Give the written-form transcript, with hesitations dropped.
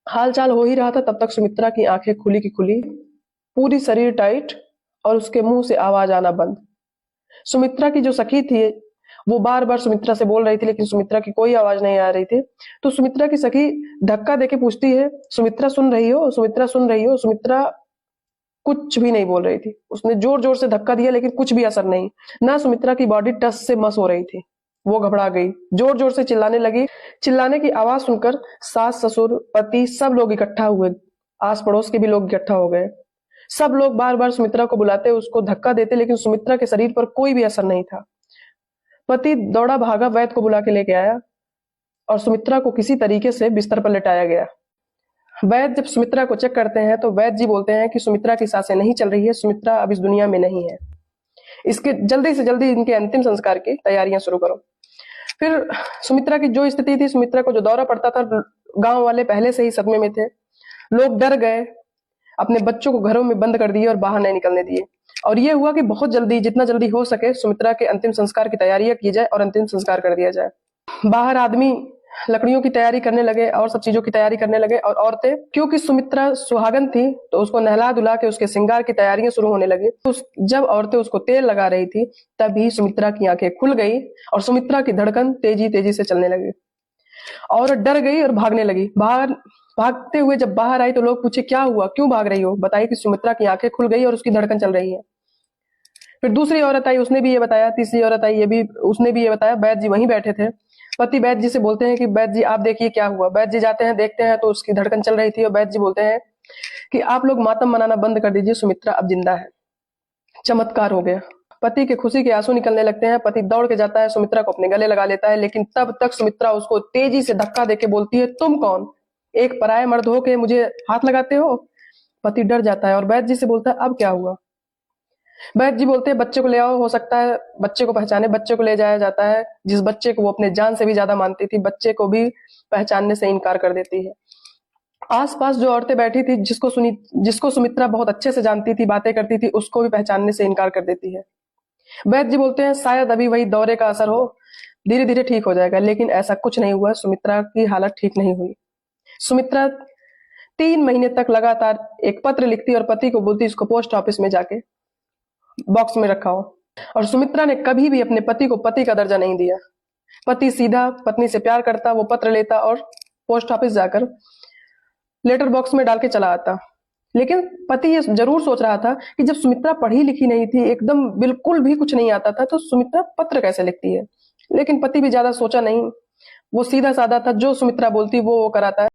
हाल चाल हो ही रहा था तब तक सुमित्रा की आंखें खुली की खुली, पूरी शरीर टाइट और उसके मुंह से आवाज आना बंद। सुमित्रा की जो सखी थी वो बार बार सुमित्रा से बोल रही थी लेकिन सुमित्रा की कोई आवाज नहीं आ रही थी। तो सुमित्रा की सखी धक्का देके पूछती है, सुमित्रा सुन रही हो, सुमित्रा सुन रही हो? सुमित्रा कुछ भी नहीं बोल रही थी। उसने जोर जोर से धक्का दिया लेकिन कुछ भी असर नहीं। ना सुमित्रा की बॉडी टस से मस हो रही थी। वो घबरा गई, जोर जोर से चिल्लाने लगी। चिल्लाने की आवाज सुनकर सास ससुर पति सब लोग इकट्ठा हुए। आस पड़ोस के भी लोग इकट्ठा हो गए। सब लोग बार बार सुमित्रा को बुलाते, उसको धक्का देते लेकिन सुमित्रा के शरीर पर कोई भी असर नहीं था। पति दौड़ा भागा वैद्य को बुला के लेके आया और सुमित्रा को किसी तरीके से बिस्तर पर लेटाया गया। वैद्य जब सुमित्रा को चेक करते हैं तो वैद्य जी बोलते हैं कि सुमित्रा की सांसें नहीं चल रही है, सुमित्रा अब इस दुनिया में नहीं है। इसके जल्दी से जल्दी इनके अंतिम संस्कार की तैयारियां शुरू करो। फिर सुमित्रा की जो स्थिति थी, सुमित्रा को जो दौरा पड़ता था, गांव वाले पहले से ही सदमे में थे। लोग डर गए, अपने बच्चों को घरों में बंद कर दिए और बाहर नहीं निकलने दिए। और ये हुआ कि बहुत जल्दी, जितना जल्दी हो सके, सुमित्रा के अंतिम संस्कार की तैयारियां की जाए और अंतिम संस्कार कर दिया जाए। बाहर आदमी लकड़ियों की तैयारी करने लगे और सब चीजों की तैयारी करने लगे और औरतें, क्योंकि सुमित्रा सुहागन थी तो उसको नहला धुला के उसके श्रृंगार की तैयारियां शुरू होने लगी। जब औरतें उसको तेल लगा रही थी तभी सुमित्रा की आंखें खुल गई और सुमित्रा की धड़कन तेजी तेजी से चलने लगी। औरत डर गई और भागने लगी। भागते हुए जब बाहर आई तो लोग पूछे, क्या हुआ, क्यों भाग रही हो? बताई कि सुमित्रा की आंखें खुल गई और उसकी धड़कन चल रही है। फिर दूसरी औरत आई, उसने भी ये बताया। तीसरी औरत आई, उसने भी ये बताया। वैद्य जी वहीं बैठे थे। पति वैद्य जी से बोलते हैं कि वैद्य जी आप देखिए क्या हुआ। वैद्य जी जाते हैं, देखते हैं तो उसकी धड़कन चल रही थी और वैद्य जी बोलते हैं कि आप लोग मातम मनाना बंद कर दीजिए, सुमित्रा अब जिंदा है। चमत्कार हो गया। पति के खुशी के आंसू निकलने लगते हैं। पति दौड़ के जाता है, सुमित्रा को अपने गले लगा लेता है, लेकिन तब तक सुमित्रा उसको तेजी से धक्का देके बोलती है, तुम कौन, एक पराये मर्द हो के मुझे हाथ लगाते हो? पति डर जाता है और वैद्य जी से बोलता है, अब क्या हुआ? वैद्य जी बोलते हैं, बच्चे को ले आओ, हो सकता है बच्चे को पहचाने। बच्चे को ले जाया जाता है। जिस बच्चे को वो अपने जान से भी ज्यादा मानती थी, बच्चे को भी पहचानने से इनकार कर देती है। आसपास जो औरतें बैठी थी, जिसको सुमित्रा बहुत अच्छे से जानती थी, बातें करती थी, उसको भी पहचानने से इनकार कर देती है। वैद्य जी बोलते हैं, शायद अभी वही दौरे का असर हो, धीरे धीरे ठीक हो जाएगा। लेकिन ऐसा कुछ नहीं हुआ। सुमित्रा की हालत ठीक नहीं हुई। सुमित्रा 3 महीने तक लगातार एक पत्र लिखती और पति को बोलती, इसको पोस्ट ऑफिस में जाके बॉक्स में रखा हो। और सुमित्रा ने कभी भी अपने पति को पति का दर्जा नहीं दिया। पति सीधा पत्नी से प्यार करता, वो पत्र लेता और पोस्ट ऑफिस जाकर लेटर बॉक्स में डाल के चला आता। लेकिन पति ये जरूर सोच रहा था कि जब सुमित्रा पढ़ी लिखी नहीं थी, एकदम बिल्कुल भी कुछ नहीं आता था, तो सुमित्रा पत्र कैसे लिखती है? लेकिन पति भी ज्यादा सोचा नहीं। वो सीधा साधा था, जो सुमित्रा बोलती वो कराता है।